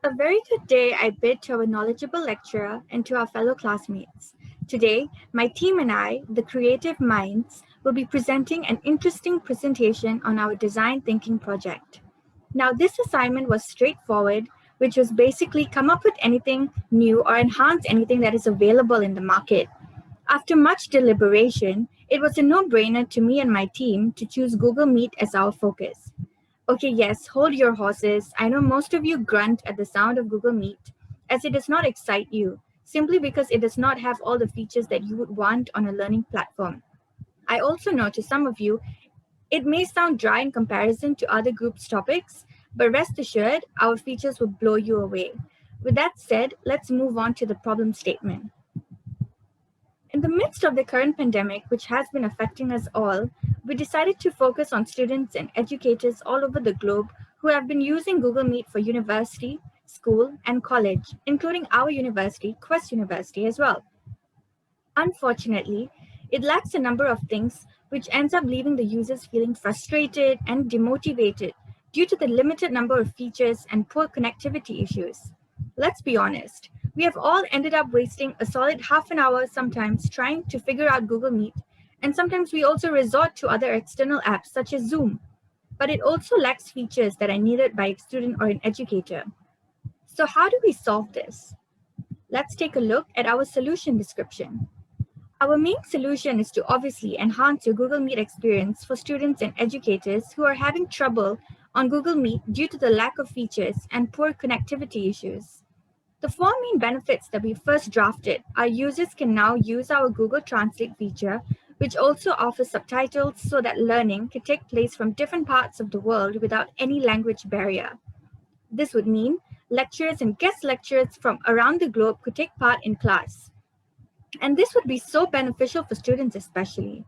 A very good day I bid to our knowledgeable lecturer and to our fellow classmates. Today, my team and I, the creative minds, will be presenting an interesting presentation on our design thinking project. Now, this assignment was straightforward, which was basically come up with anything new or enhance anything that is available in the market. After much deliberation, it was a no-brainer to me and my team to choose Google Meet as our focus. Okay, yes, hold your horses. I know most of you grunt at the sound of Google Meet, as it does not excite you, simply because it does not have all the features that you would want on a learning platform. I also know to some of you, it may sound dry in comparison to other groups' topics, but rest assured, our features will blow you away. With that said, let's move on to the problem statement. In the midst of the current pandemic, which has been affecting us all, we decided to focus on students and educators all over the globe who have been using Google Meet for university, school, and college, including our university, Quest University, as well. Unfortunately, it lacks a number of things, which ends up leaving the users feeling frustrated and demotivated due to the limited number of features and poor connectivity issues. Let's be honest, we have all ended up wasting a solid half an hour sometimes trying to figure out Google Meet, and sometimes we also resort to other external apps such as Zoom. But it also lacks features that are needed by a student or an educator. So how do we solve this? Let's take a look at our solution description. Our main solution is to obviously enhance your Google Meet experience for students and educators who are having trouble on Google Meet due to the lack of features and poor connectivity issues. The four main benefits that we first drafted are users can now use our Google Translate feature, which also offers subtitles so that learning can take place from different parts of the world without any language barrier. This would mean lecturers and guest lecturers from around the globe could take part in class. And this would be so beneficial for students especially.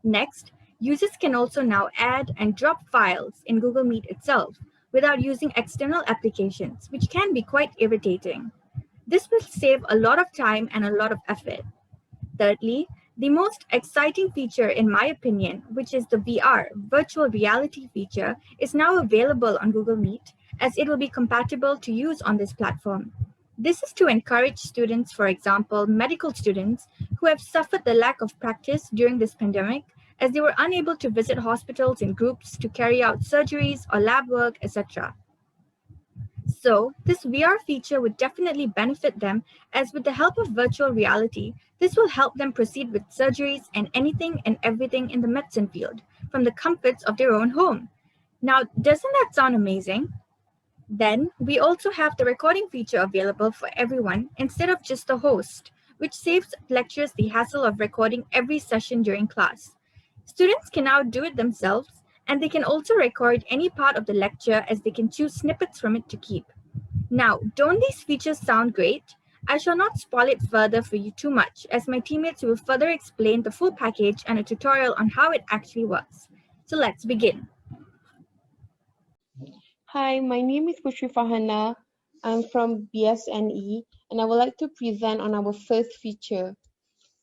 Next, users can also now add and drop files in Google Meet itself without using external applications, which can be quite irritating. This will save a lot of time and a lot of effort. Thirdly, the most exciting feature in my opinion, which is the VR, virtual reality feature, is now available on Google Meet as it will be compatible to use on this platform. This is to encourage students, for example, medical students who have suffered the lack of practice during this pandemic as they were unable to visit hospitals in groups to carry out surgeries or lab work, etc. So this VR feature would definitely benefit them as with the help of virtual reality, this will help them proceed with surgeries and anything and everything in the medicine field from the comforts of their own home. Now, doesn't that sound amazing? Then we also have the recording feature available for everyone instead of just the host, which saves lecturers the hassle of recording every session during class. Students can now do it themselves, and they can also record any part of the lecture as they can choose snippets from it to keep. Now, don't these features sound great? I shall not spoil it further for you too much, as my teammates will further explain the full package and a tutorial on how it actually works. So let's begin. Hi, my name is Putri Farhana. I'm from BSNE and I would like to present on our first feature.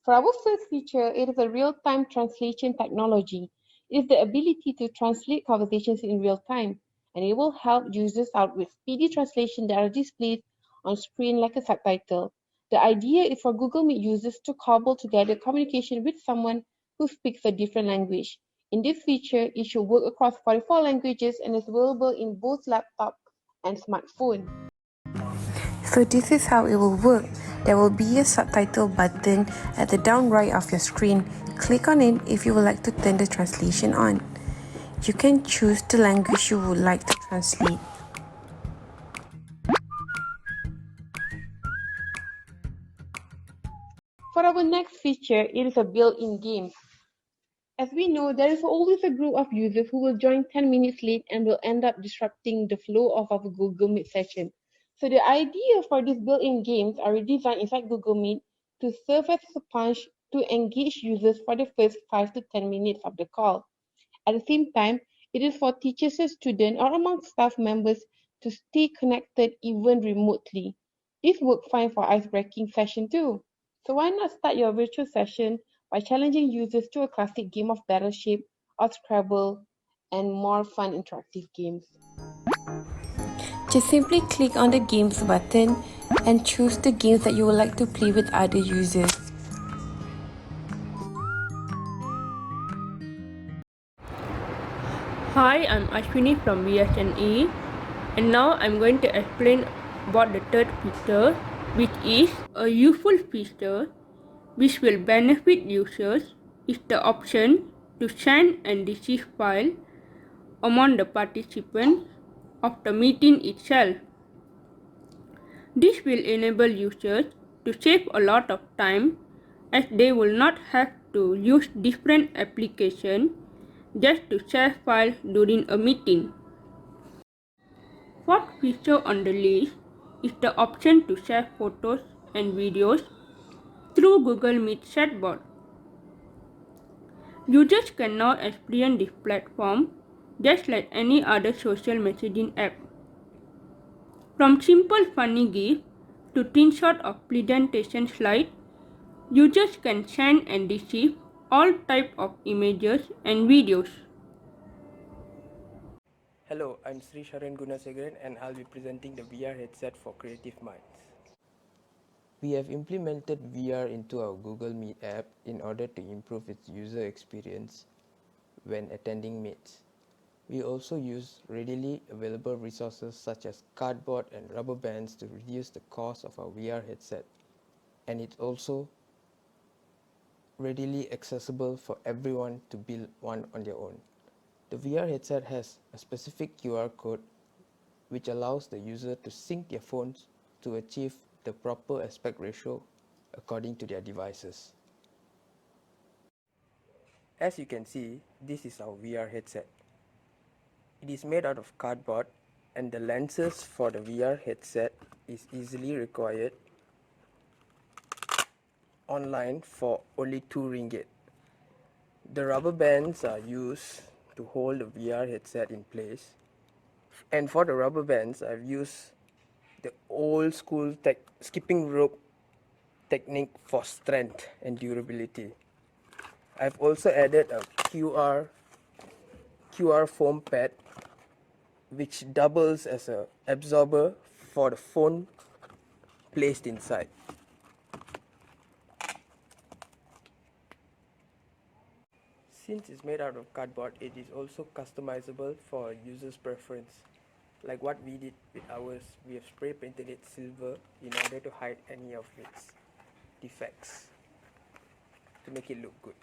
For our first feature, it is a real-time translation technology. It is the ability to translate conversations in real time, and it will help users out with speedy translation that are displayed on screen like a subtitle. The idea is for Google Meet users to cobble together communication with someone who speaks a different language. In this feature, it should work across 44 languages and is available in both laptop and smartphone. So this is how it will work. There will be a subtitle button at the down right of your screen. Click on it if you would like to turn the translation on. You can choose the language you would like to translate. For our next feature, it is a built-in game. As we know, there is always a group of users who will join 10 minutes late and will end up disrupting the flow of our Google Meet session. So the idea for these built-in games are designed inside Google Meet to serve as a punch to engage users for the first 5 to 10 minutes of the call. At the same time, it is for teachers and students or among staff members to stay connected even remotely. This works fine for ice-breaking session too. So why not start your virtual session by challenging users to a classic game of Battleship or Scrabble and more fun interactive games. Just simply click on the Games button and choose the games that you would like to play with other users. Hi, I'm Ashwini from VSNE, and now I'm going to explain about the third feature, which is a useful feature which will benefit users is the option to send and receive file among the participants of the meeting itself. This will enable users to save a lot of time as they will not have to use different applications just to share files during a meeting. Fourth feature on the list is the option to share photos and videos through Google Meet chatbot. Users can now experience this platform just like any other social messaging app. From simple funny GIFs to screenshot of presentation slides, users can send and receive all types of images and videos. Hello, I'm Sri Sharan Gunasegaran and I'll be presenting the VR headset for Creative Minds. We have implemented VR into our Google Meet app in order to improve its user experience when attending meets. We also use readily available resources such as cardboard and rubber bands to reduce the cost of our VR headset, and it's also readily accessible for everyone to build one on their own. The VR headset has a specific QR code which allows the user to sync their phones to achieve the proper aspect ratio according to their devices. As you can see, this is our VR headset. It is made out of cardboard and the lenses for the VR headset is easily required online for only 2 ringgit. The rubber bands are used to hold the VR headset in place, and for the rubber bands I've used the old school skipping rope technique for strength and durability. I've also added a QR foam pad which doubles as an absorber for the phone placed inside. Since it's made out of cardboard, it is also customizable for a user's preference. Like what we did with ours, we have spray painted it silver in order to hide any of its defects to make it look good.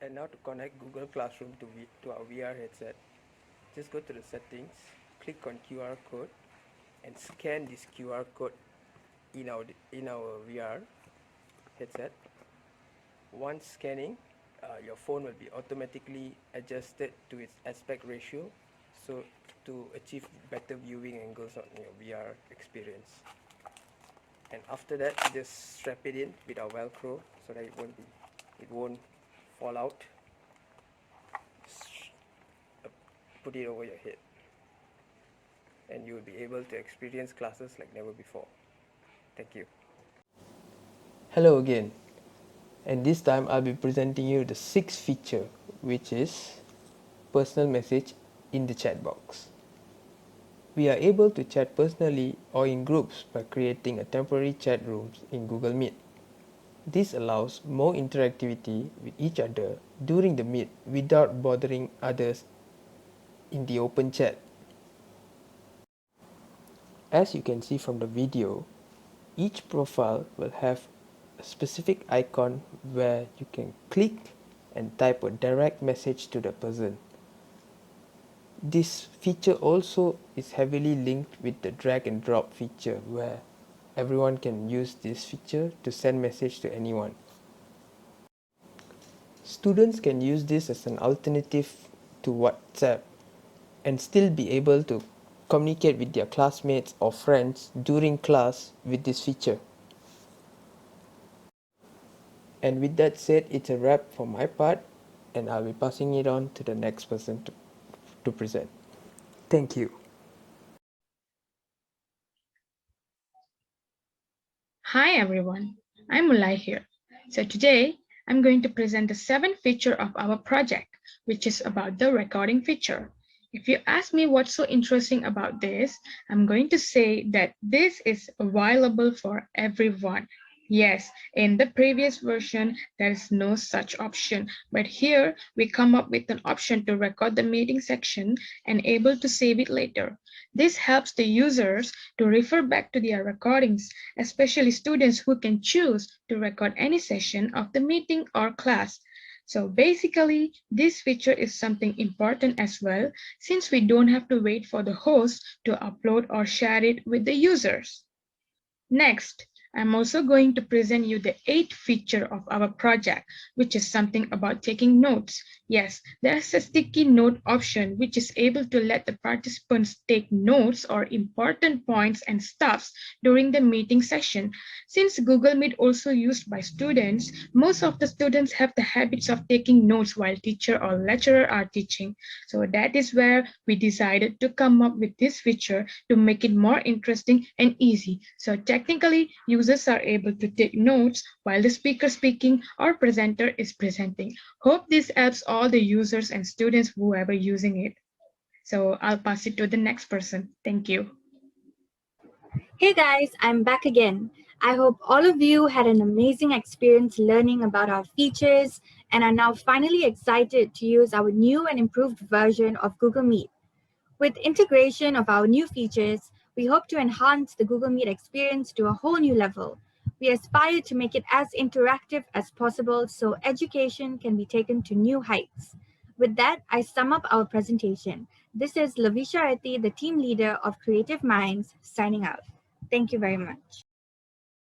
And now to connect Google Classroom to our VR headset, just go to the settings, click on QR code and scan this QR code in our VR headset. Once scanning, your phone will be automatically adjusted to its aspect ratio so to achieve better viewing angles on your VR experience. And after that, just strap it in with our Velcro so that it won't fall out. Put it over your head and you will be able to experience classes like never before. Thank you. Hello again, and this time I'll be presenting you the 6th feature, which is personal message in the chat box. We are able to chat personally or in groups by creating a temporary chat rooms in Google Meet. This allows more interactivity with each other during the meet without bothering others in the open chat. As you can see from the video, each profile will have a specific icon where you can click and type a direct message to the person. This feature also is heavily linked with the drag and drop feature where everyone can use this feature to send message to anyone. Students can use this as an alternative to WhatsApp and still be able to communicate with their classmates or friends during class with this feature. And with that said, it's a wrap for my part, and I'll be passing it on to the next person to present. Thank you. Hi everyone, I'm Mulai here. So today I'm going to present the seventh feature of our project, which is about the recording feature. If you ask me what's so interesting about this, I'm going to say that this is available for everyone. Yes, in the previous version, there is no such option, but here we come up with an option to record the meeting section and able to save it later. This helps the users to refer back to their recordings, especially students who can choose to record any session of the meeting or class. So basically, this feature is something important as well, since we don't have to wait for the host to upload or share it with the users. Next, I'm also going to present you the eighth feature of our project, which is something about taking notes. Yes, there's a sticky note option, which is able to let the participants take notes or important points and stuffs during the meeting session. Since Google Meet also used by students, most of the students have the habits of taking notes while teacher or lecturer are teaching. So that is where we decided to come up with this feature to make it more interesting and easy. So technically, users are able to take notes while the speaker speaking or presenter is presenting. Hope this helps all the users and students whoever using it. So I'll pass it to the next person. Thank you. Hey guys, I'm back again. I hope all of you had an amazing experience learning about our features and are now finally excited to use our new and improved version of Google Meet. With integration of our new features, we hope to enhance the Google Meet experience to a whole new level. We aspire to make it as interactive as possible so education can be taken to new heights. With that, I sum up our presentation. This is Lavisha Reti, the team leader of Creative Minds, signing out. Thank you very much.